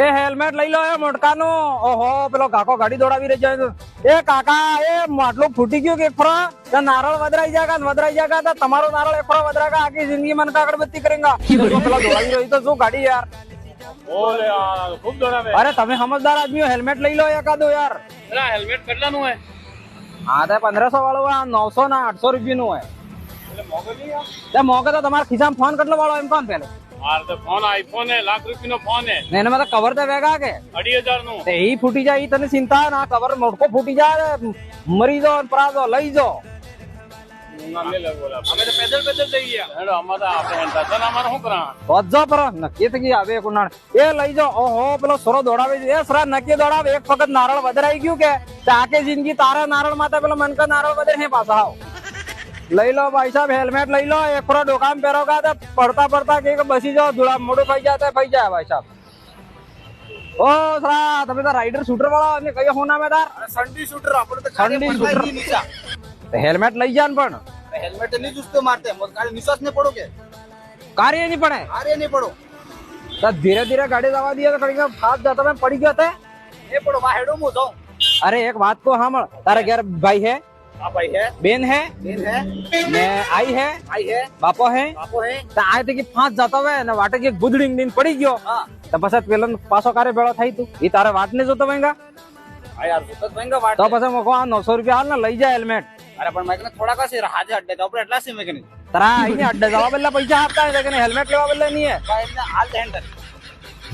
એ helmet લઈ લો એ મોટકાનું. ઓહો પેલો કાકો ગાડી દોડાવી રહી જાય. એ કાકા એ માટલું ફૂટી ગયું કે ફરો નારળ વધરાઈ જાગા તો તમારો નારળ એક ફરો વધરાગા આખી જિંદગી મન કા અગરબત્તી કરેગા. પેલો દોડાવી રહ્યો તો શું ગાડી યાર. ઓલે યાર ખૂબ દોડાવે. અરે તમે સમજદાર આદમી હેલ્મેટ લઈ લો એકાદો યાર. અરે હેલ્મેટ કેટલાનું હે? હા તો 1500 વાળું આ 900 ના 800 રૂપિયાનું હોય. એટલે મોંઘો નહીં યાર. તે મોંઘો તો તમારા ખિસ્સામાં ફોન કેટલો વાળો એમ કોણ પેલે? માર તો ફોન આઈફોન હે, લાખ રૂપિયાનો ફોન હે. ને એનામાં તો કવર તો વેગા કે 25,000 નું. તે ઈ ફૂટી જાય ઈ તને ચિંતા ના. કવર મોટકો ફૂટી જાય મરી જાઓ ને પરાજો લઈ જાઓ. અમે તો પેદલ જઈએ. હેડો અમાર તો આપણે હેન્ડા છે ને અમાર શું કરા? વજો પર નક્કી થઈ ગઈ આવે કુનાળ એ લઈ જાઓ. ઓહો પેલો સોરો દોડાવે છે એ સરા નક્કી દોડાવે. એક વખત નારળ વધરાઈ ગયું કે આખી જિંદગી તારા નારળ માથે પેલો મનકા નારળ વધે હે પાછા આવ. લઈ લો ભાઈ સાહેબ હેલ્મેટ લઈ લો. એક ફરો ડોકામ પહેરોગા તો પડતા કે બસી જાઓ ધૂળા મોડું થઈ જાય ભાઈ સાહેબ. ઓ સરા તમે તો રાઈડર શૂટર વાળા અને કયો હું નામ હે તાર? સંડી શૂટર આપણે તો સંડી શૂટર. હેલ્મેટ લઈ જા ને પણ હેલ્મેટ નહીં જુસ્તો મારતે ગાડી નિશ્વાસ ને પડો કે કાર્ય નહીં પડે. આરે નહીં પડો તો ધીરે ધીરે ગાડી જવા દઈએ તો કડી ફાસ જતો મેં પડી ગયો તે એ પડો વા હેડો મો જાઉં. અરે એક વાત તો સાંભળ તારા ઘેર ભાઈ હે હા ભાઈ હે બેન હે બેન હે ને આઈ હે ભાઈ હે બાપો હે બાપો હે તો આ કે ફાસ જતો હોય ને વાટે કે ગુદડીંગ દીન પડી ગયો હા તો પછી પેલો પાછો કારે ભેળો થઈ તું ઈ તારે વાટ ને જોતો વેંગા હા યાર સુતત ભંગા વાટ તો પછી મોકો આ 900 રૂપિયા હાલ ને લઈ જાય હેલ્મેટ. અરે પણ મેં થોડા કાસે હાજે અડ્ડે તો આપણે એટલા છે મેં કે નહીં તારા આઈને અડ્ડે જવા બદલે પૈસા આપતા હે કે હેલ્મેટ લેવા બદલે નહીં હે. ભાઈ એમને હાલ હેન્ડ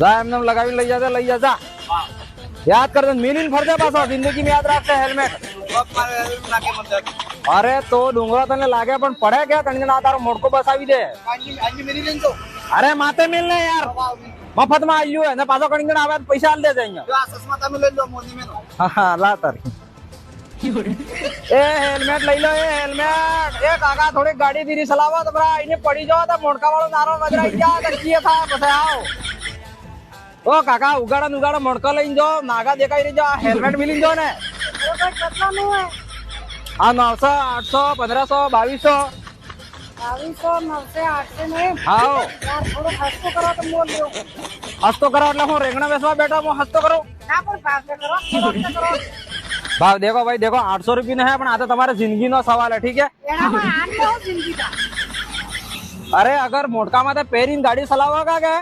જા એમને લગાવી લઈ જા હા યાદ કર દે મિલીન ફરજે પાછો જિંદગી માં યાદ રાખશે હેલ્મેટ. મારે નાકે મત અરે તો ડુંગરો તને લાગે પણ પડે કે તને ના તારો મોટકો બસાવી દે. આજી મેરી લેન તો અરે માથે મિલ ને યાર મફત માં આવ્યું હે ને પાછો કણીંગણ આવે તો પૈસા આલ દેજે અહીંયા. જો આ સસમા તમે લઈ લો મોદી મેનો હા લા તાર એ હેલ્મેટ લઈ લો. એ હેલ્મેટ એ કાકા થોડી ગાડી ધીરી ચલાવો તો બરા આઈને પડી જાવ તો મોટકા વાળો નારો વજરાઈ ગયા તો કી થાય પછી આવ. ઓ કાકા ઉગાડા મોટકા લઈને જો નાગા દેખાઈ રહી જો હેલ્મેટ મિલી જો ને આ 900 800 1500 2200 આવો હસ્તો કરો એટલે હું રેંગણા બેસવા બેઠો હું હસ્તો કરું. ભાવ દેખો ભાઈ દેખો 800 રૂપિયા હે પણ આ તો તમારે જિંદગી નો સવાલ હે ઠીક હે. અરે અગર મોટકા માં પહેરીને ગાડી ચલાવો કે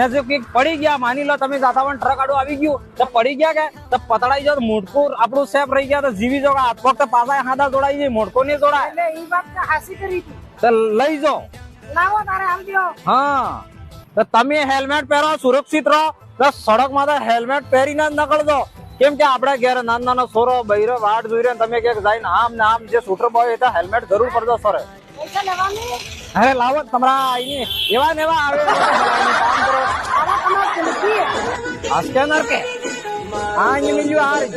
નજીક પડી ગયા માની લો તમે જાતા પણ ટ્રક આડું આવી ગયું તો પડી ગયા કે તો પતળાઈ જાવ મોટકું આપણું સેફ રહી ગયા તો જીવી જાવ. હાથ પગ તો પાછા હાથા દોડાઈ જાય મોટકો નહીં દોડાય તો લઈ જાઓ. હા તો તમે હેલ્મેટ પહેરો સુરક્ષિત રહો તો સડક માં તો હેલ્મેટ પહેરીને જ નીકળજો. કેમ કે આપડા ઘેર નાના સોરો બૈરો વાટ જોઈ રહ્યા તમે ક્યાંક જાય આમ ને આમ જે શૂટર બોય એ હેલ્મેટ જરૂર પડતો સર. અરે લાવો તમારા આઈને એવા ને એવા આવે કામ કરો આ સ્કેનર કે હા અહીં મિલ્યું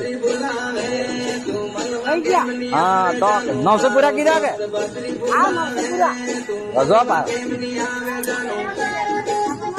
હા તો 900 પૂરા કીધા કે ગજબ.